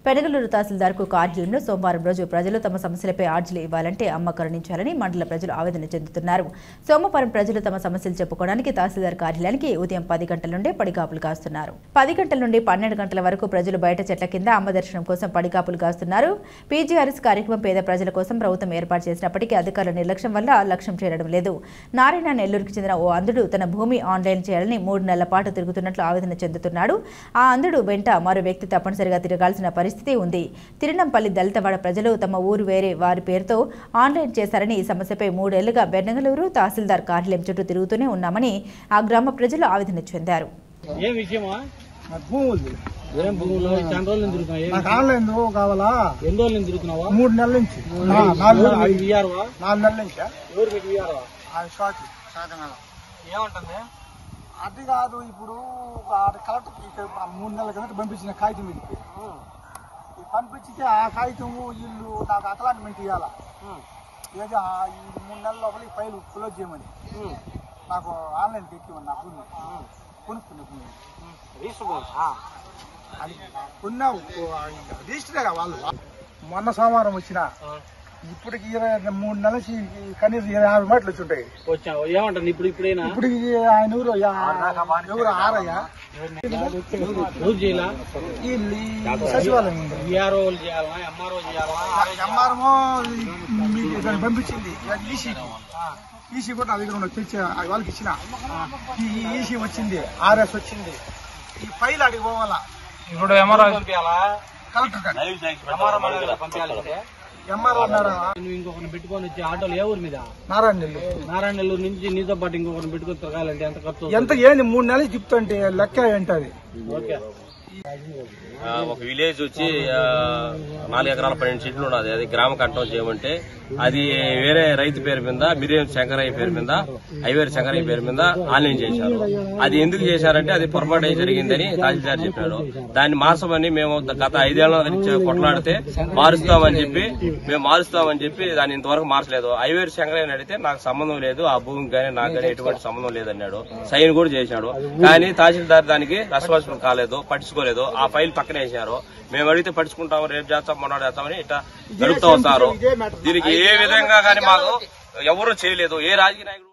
పెనగలూరు తహసీల్దార్కు కార్యాలయంలో సోమవారం రోజు ప్రజలు తమ సమస్యలపై అర్జీలు ఇవ్వాలంటే అమ్మ కరుణించాలని మండల ప్రజలు ఆవేదన చెందుతున్నారు. సోమవారం ప్రజలు తమ సమస్యలు చెప్పుకోవడానికి తహసీల్దార్ కార్యాలయానికి ఉదయం 10 గంటల నుండి పడిగాపులు కాస్తున్నారు. 10 గంటల నుండి 12 గంటల వరకు ప్రజలు బయట చెట్ల కింద అమ్మ దర్శనం కోసం పడిగాపులు కాస్తున్నారు. పీజీఆర్ఎస్ కార్యక్రమం పేద ప్రజల కోసం ప్రభుత్వం ఏర్పాటు చేసినప్పటికీ అధికారుల నిర్లక్ష్యం వల్ల లక్ష్యం చేరడం లేదు. నారాయణ నెల్లూరుకు చెందిన ఓ అంధుడు తన భూమి ఆన్లైన్ చేయాలని 3 నెలల పాటు తిరుగుతున్నట్లు ఆవేదన చెందుతున్నాడు. ఆ అంధుడు వెంట మరో వ్యక్తి తప్పనిసరిగా తిరగాల్సిన పరిస్థితి ఉంది. తిరునంపల్లి దళితవాడ ప్రజలు తమ ఊరు వేరే వారి పేరుతో ఆన్లైన్ చేశారని ఈ సమస్యపై 3 ఏళ్లుగా బెన్నగలూరు తహసీల్దార్ కార్యాలయం చుట్టూ తిరుగుతూనే ఉన్నామని ఆ గ్రామ ప్రజలు ఆవేదన చెందారు. అది కాదు, ఇప్పుడు కలెక్టర్ 3 నెలల కింద పంపించిన కాగితం ఇది పంపించితే ఆ కాగితము వీళ్ళు నాకు అకలాట్మెంట్ ఇవ్వాలా, ఏదో ఈ 3 నెలల లోపల ఈ ఫైల్ క్లోజ్ చేయమని నాకు ఆన్లైన్ తెచ్చివ్వండి. నా భూమి కొనుక్కునే భూమి అది కొన్నావు రిజిస్టరే వాళ్ళు. మొన్న సోమవారం వచ్చిన ఇప్పటికి 3 నెలల నుంచి కనీసం 50 మాటలు వచ్చి ఉంటాయి. ఇప్పుడు ఆయన ఊరు ఎవరు ఆరయ్య సచివాలయం ఉంది, ఎంఆర్ఓ పంపించింది ఈసీ కూడా నా దగ్గర తెచ్చి వాళ్ళకి ఇచ్చిన ఈసీ వచ్చింది, ఆర్ఎస్ వచ్చింది. ఈ ఫైల్ అడిగి పోవాలా ఇప్పుడు కలెక్టర్ ఇంకొకరిని పెట్టుకొని వచ్చి ఆటోలు ఏ ఊరు మీద నారాయణ నెల్లూరు నుంచి నీతో పాటు ఇంకొకరిని పెట్టుకొని తిరగాలంటే ఎంత ఖర్చు? ఎంత ఏంది 3 నెలలు చెప్తుంటే లెక్క ఏంటది? ఒక విలేజ్ వచ్చి 4 ఎకరాల 12 సెంట్లు ఉన్నది. అది గ్రామ కంఠం చేయమంటే అది వేరే రైతు పేరు మీద బిర్యానీ శంకరయ్య పేరు మీద ఐవేరు శంకరయ్య పేరు మీద ఆన్లైన్ చేశారు. అది ఎందుకు చేశారంటే అది పొరపాటు జరిగిందని తహసీల్దార్ చెప్పాడు. దాన్ని మార్చమని మేము గత 5 ఏళ్ల నుంచి కొట్లాడితే మారుస్తామని చెప్పి దాన్ని ఇంతవరకు మార్చలేదు. ఐవేరు శంకరయ్యని అడిగితే నాకు సంబంధం లేదు, ఆ భూమికి కానీ నాకు కానీ ఎటువంటి సంబంధం లేదన్నాడు. సైన్ కూడా చేశాడు. కానీ తహసీల్దార్ దానికి రెస్పాన్సిబుల్ కాలేదు, పట్టించుకోలేదు. ఆ ఫైల్ పక్కన వేసారు. మేము అడిగితే పట్టించుకుంటాము, రేపు చేస్తాం, మొన్నటి చేస్తామని ఇట్లా గడుపుతూ వస్తారు. దీనికి ఏ విధంగా కానీ మాకు ఎవరూ చేయలేదు. ఏ రాజకీయ నాయకుడు